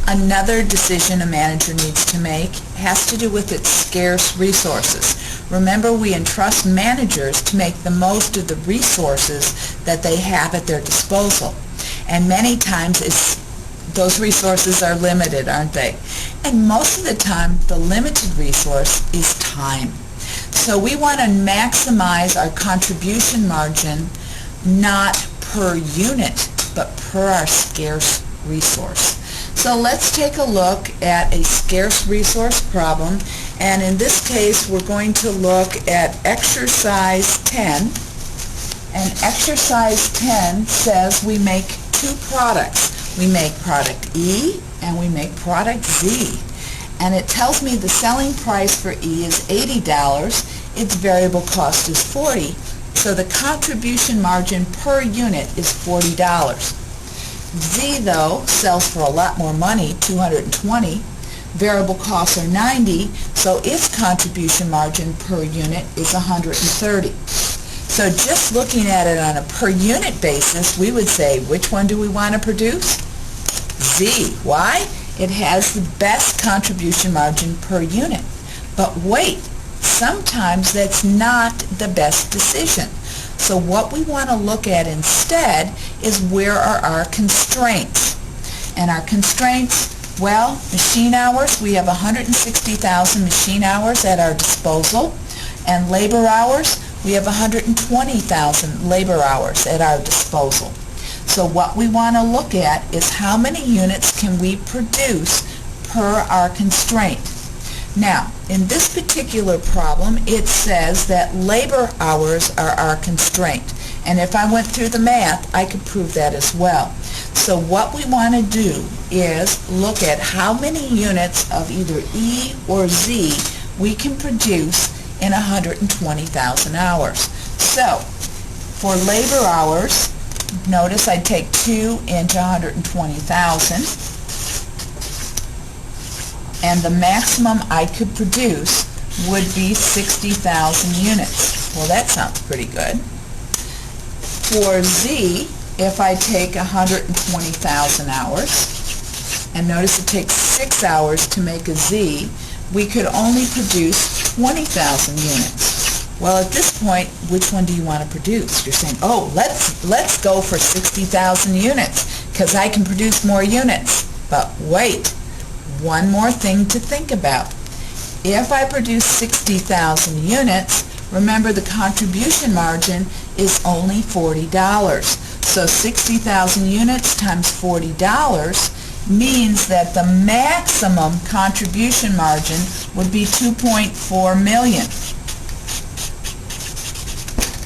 Another decision a manager needs to make has to do with its scarce resources. Remember, we entrust managers to make the most of the resources that they have at their disposal. And many times those resources are limited, aren't they? And most of the time, the limited resource is time. So we want to maximize our contribution margin, not per unit, but per our scarce resource. So let's take a look at a scarce resource problem, and in this case we're going to look at exercise 10. And exercise 10 says we make two products. We make product E and we make product Z. And it tells me the selling price for E is $80, its variable cost is $40, so the contribution margin per unit is $40. Z, though, sells for a lot more money, $220. Variable costs are $90, so its contribution margin per unit is $130. So just looking at it on a per unit basis, we would say, which one do we want to produce? Z. Why? It has the best contribution margin per unit. But wait, sometimes that's not the best decision. So what we want to look at instead is where are our constraints. And our constraints, well, machine hours, we have 160,000 machine hours at our disposal. And labor hours, we have 120,000 labor hours at our disposal. So what we want to look at is how many units can we produce per our constraint. Now, in this particular problem, it says that labor hours are our constraint. And if I went through the math, I could prove that as well. So what we want to do is look at how many units of either E or Z we can produce in 120,000 hours. So, for labor hours, notice I take 2 into 120,000. And the maximum I could produce would be 60,000 units. Well, that sounds pretty good. For Z, if I take 120,000 hours, and notice it takes 6 hours to make a Z, we could only produce 20,000 units. Well, at this point, which one do you want to produce? You're saying, oh, let's go for 60,000 units, because I can produce more units. But wait, one more thing to think about. If I produce 60,000 units, remember the contribution margin is only $40. So 60,000 units times $40 means that the maximum contribution margin would be $2.4 million.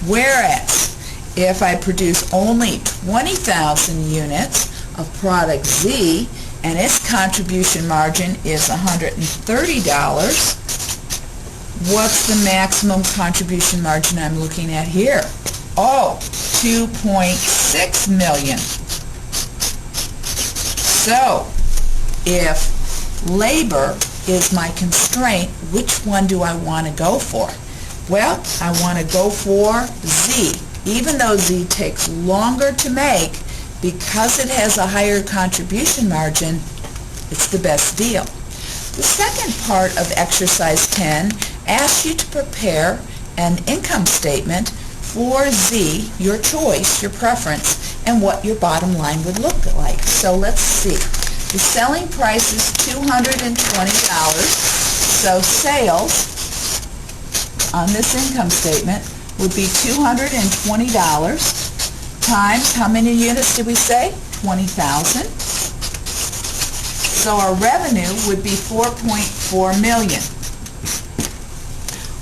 Whereas, if I produce only 20,000 units of product Z, and its contribution margin is $130, what's the maximum contribution margin I'm looking at here? Oh, $2.6 million. So, if labor is my constraint, which one do I want to go for? Well, I want to go for Z. Even though Z takes longer to make, because it has a higher contribution margin, it's the best deal. The second part of exercise 10 asks you to prepare an income statement for Z, your choice, your preference, and what your bottom line would look like. So let's see. The selling price is $220, so sales on this income statement would be $220 times, how many units did we say? 20,000. So our revenue would be $4.4 million.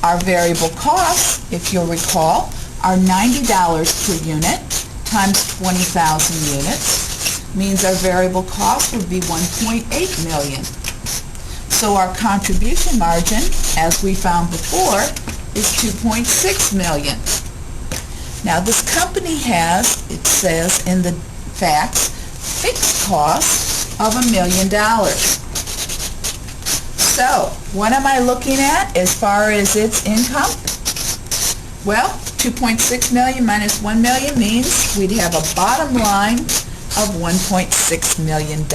Our variable costs, if you'll recall, are $90 per unit times 20,000 units, means our variable cost would be $1.8 million. So our contribution margin, as we found before, is $2.6 million. Now this company has, it says in the facts, fixed costs of $1 million. So what am I looking at as far as its income? Well, 2.6 million minus 1 million means we'd have a bottom line of $1.6 million.